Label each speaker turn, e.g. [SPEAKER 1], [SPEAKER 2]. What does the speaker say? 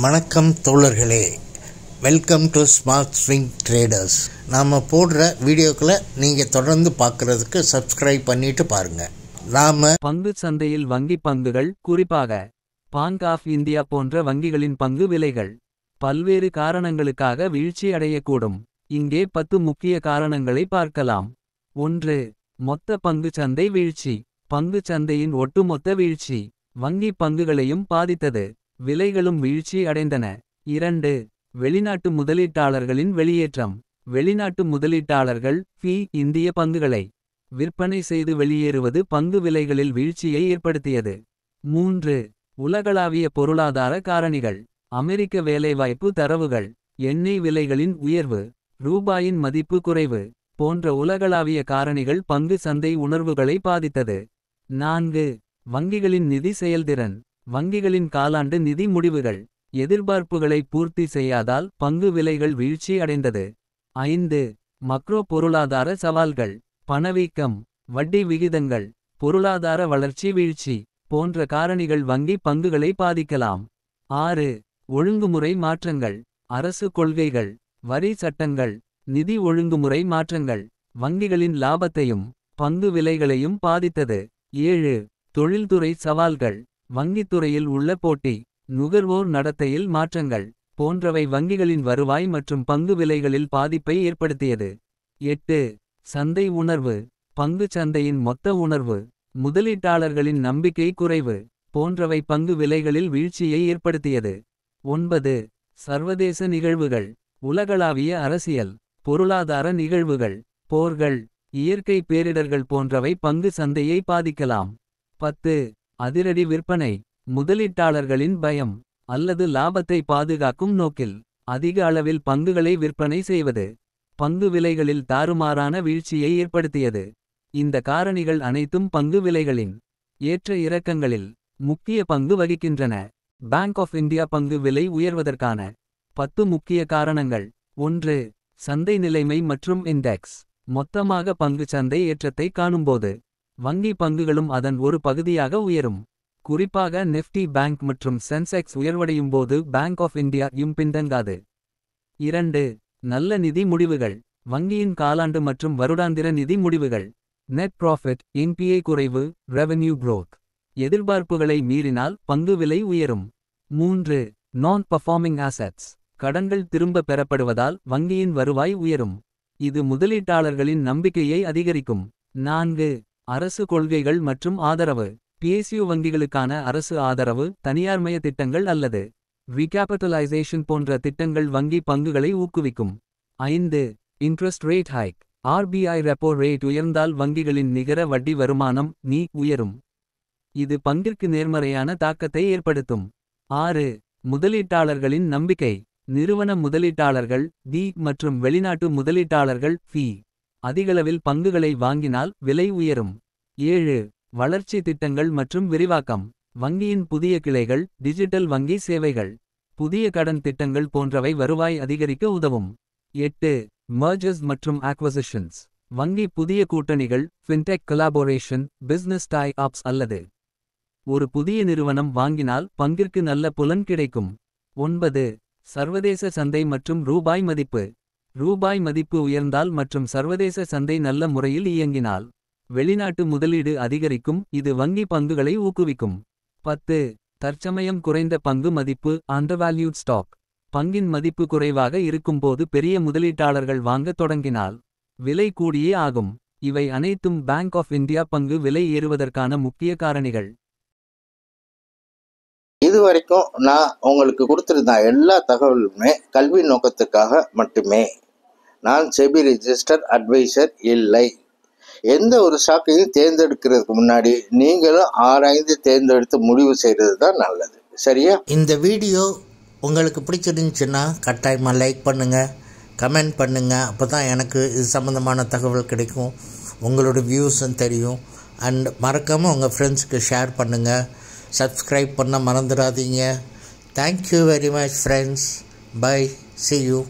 [SPEAKER 1] வணக்கம் தோழர்களே, welcome to smart swing traders. நாம் போடுற வீடியோக்களை நீங்கள் தொடர்ந்து பார்க்குறதுக்கு சப்ஸ்கிரைப் பண்ணிட்டு பாருங்கள். நாம்
[SPEAKER 2] பங்கு சந்தையில் வங்கி பங்குகள், குறிப்பாக பாங்க் ஆஃப் இந்தியா போன்ற வங்கிகளின் பங்கு விலைகள் பல்வேறு காரணங்களுக்காக வீழ்ச்சி அடையக்கூடும். இங்கே 10 முக்கிய காரணங்களை பார்க்கலாம். 1. மொத்த பங்கு சந்தை வீழ்ச்சி. பங்கு சந்தையின் ஒட்டுமொத்த வீழ்ச்சி வங்கி பங்குகளையும் பாதித்தது, விலைகளும் வீழ்ச்சி அடைந்தன. 2. வெளிநாட்டு முதலீட்டாளர்களின் வெளியேற்றம். வெளிநாட்டு முதலீட்டாளர்கள் இந்திய பங்குகளை விற்பனை செய்து வெளியேறுவது பங்கு விலைகளில் வீழ்ச்சியை ஏற்படுத்தியது. 3. உலகளாவிய பொருளாதார காரணிகள். அமெரிக்க வேலைவாய்ப்பு தரவுகள், எண்ணெய் விலைகளின் உயர்வு, ரூபாயின் மதிப்பு குறைவு போன்ற உலகளாவிய காரணிகள் பங்கு சந்தை உணர்வுகளை பாதித்தது. 4. வங்கிகளின் நிதி செயல்திறன். வங்கிகளின் காலாண்டு நிதி முடிவுகள் எதிர்பார்ப்புகளை பூர்த்தி செய்யாதால் பங்கு விலைகள் வீழ்ச்சி அடைந்தது. 5. மக்ரோ பொருளாதார சவால்கள். பணவீக்கம், வட்டி விகிதங்கள், பொருளாதார வளர்ச்சி வீழ்ச்சி போன்ற காரணிகள் வங்கி பங்குகளை பாதிக்கலாம். 6. ஒழுங்குமுறை மாற்றங்கள். அரசு கொள்கைகள், வரி சட்டங்கள், நிதி ஒழுங்குமுறை மாற்றங்கள் வங்கிகளின் லாபத்தையும் பங்கு விலைகளையும் பாதித்தது. 7. தொழில்துறை சவால்கள். வங்கித்துறையில் உள்ள போட்டி, நுகர்வோர் நடத்தையில் மாற்றங்கள் போன்றவை வங்கிகளின் வருவாய் மற்றும் பங்கு விலைகளில் பாதிப்பை ஏற்படுத்தியது. 8. சந்தை உணர்வு. பங்கு சந்தையின் மொத்த உணர்வு, முதலீட்டாளர்களின் நம்பிக்கை குறைவு போன்றவை பங்கு விலைகளில் வீழ்ச்சியை ஏற்படுத்தியது. 9. சர்வதேச நிகழ்வுகள். உலகளாவிய அரசியல், பொருளாதார நிகழ்வுகள், போர்கள், இயற்கை பேரிடர்கள் போன்றவை பங்கு சந்தையை பாதிக்கலாம். 10. அதிரடி விற்பனை. முதலீட்டாளர்களின் பயம் அல்லது லாபத்தை பாதுகாக்கும் நோக்கில் அதிக அளவில் பங்குகளை விற்பனை செய்வது பங்கு விலைகளில் தாறுமாறான வீழ்ச்சியை ஏற்படுத்தியது. இந்த காரணிகள் அனைத்தும் பங்கு விலைகளின் ஏற்ற இறக்கங்களில் முக்கிய பங்கு வகிக்கின்றன. பேங்க் ஆஃப் இந்தியா பங்கு விலை உயர்வதற்கான 10 முக்கிய காரணங்கள். 1. சந்தை நிலைமை மற்றும் இண்டெக்ஸ். மொத்தமாக பங்கு சந்தை ஏற்றத்தை காணும்போது வங்கி பங்குகளும் அதன் ஒரு பகுதியாக உயரும். குறிப்பாக நிஃப்டி பேங்க் மற்றும் சென்செக்ஸ் உயர்வடையும்போது பேங்க் ஆஃப் இந்தியா பின்தங்காது. 2. நல்ல நிதி முடிவுகள். வங்கியின் காலாண்டு மற்றும் வருடாந்திர நிதி முடிவுகள், நெட் ப்ராஃபிட், என்பிஏ குறைவு, ரெவென்யூ குரோத் எதிர்பார்ப்புகளை மீறினால் பங்கு விலை உயரும். 3. நான் பர்ஃபார்மிங் ஆசெட்ஸ். கடன்கள் திரும்ப பெறப்படுவதால் வங்கியின் வருவாய் உயரும், இது முதலீட்டாளர்களின் நம்பிக்கையை அதிகரிக்கும். 4. அரசு கொள்கைகள் மற்றும் ஆதரவு. பிஎஸ்யு வங்கிகளுக்கான அரசு ஆதரவு, தனியார்மய திட்டங்கள் அல்லது ரீகேபிட்டலைசேஷன் போன்ற திட்டங்கள் வங்கி பங்குகளை ஊக்குவிக்கும். 5. Interest rate hike. RBI repo rate உயர்ந்தால் வங்கிகளின் நிகர வட்டி வருமானம் உயரும், இது பங்கிற்கு நேர்மறையான தாக்கத்தை ஏற்படுத்தும். 6. முதலீட்டாளர்களின் நம்பிக்கை. நிறுவன முதலீட்டாளர்கள் மற்றும் வெளிநாட்டு முதலீட்டாளர்கள் அதிகளவில் பங்குகளை வாங்கினால் விலை உயரும். 7. வளர்ச்சி திட்டங்கள் மற்றும் விரிவாக்கம். வங்கியின் புதிய கிளைகள், டிஜிட்டல் வங்கி சேவைகள், புதிய கடன் திட்டங்கள் போன்றவை வருவாய் அதிகரிக்க உதவும். 8. மர்ஜர்ஸ் மற்றும் ஆக்வசிஷன்ஸ். வங்கி புதிய கூட்டணிகள், fintech collaboration, business tie ups அல்லது ஒரு புதிய நிறுவனம் வாங்கினால் பங்கிற்கு நல்ல புலன் கிடைக்கும். 9. சர்வதேச சந்தை மற்றும் ரூபாய் மதிப்பு. ரூபாய் மதிப்பு உயர்ந்தால் மற்றும் சர்வதேச சந்தை நல்ல முறையில் இயங்கினால் வெளிநாட்டு முதலீடு அதிகரிக்கும், இது வங்கி பங்குகளை ஊக்குவிக்கும். 10. தற்சமயம் குறைந்த பங்கு மதிப்பு, அண்டர்வேல்யூட் ஸ்டாக். பங்கின் மதிப்பு குறைவாக இருக்கும்போது பெரிய முதலீட்டாளர்கள் வாங்க தொடங்கினால் விலை கூடியே ஆகும். இவை அனைத்தும் பேங்க் ஆஃப் இந்தியா பங்கு விலை ஏறுவதற்கான முக்கிய காரணிகள்.
[SPEAKER 1] இதுவரைக்கும் நான் உங்களுக்கு கொடுத்திருந்த எல்லா தகவலுமே கல்வி நோக்கத்துக்காக மட்டுமே. நான் செபி ரெஜிஸ்டர் அட்வைசர் இல்லை. எந்த ஒரு ஸ்டாக்கையும் தேர்ந்தெடுக்கிறதுக்கு முன்னாடி நீங்களும் ஆராய்ந்து தேர்ந்தெடுத்து முடிவு செய்கிறது தான் நல்லது. சரியா? இந்த வீடியோ உங்களுக்கு பிடிச்சிருந்துச்சுன்னா கட்டாயமாக லைக் பண்ணுங்கள், கமெண்ட் பண்ணுங்கள். அப்போ தான் எனக்கு இது சம்மந்தமான தகவல் கிடைக்கும், உங்களோட வியூஸும் தெரியும். அண்ட் மறக்காமல் உங்கள் ஃப்ரெண்ட்ஸுக்கு ஷேர் பண்ணுங்கள், சப்ஸ்கிரைப் பண்ண மறந்துடாதீங்க. Thank you very much friends. Bye, see you.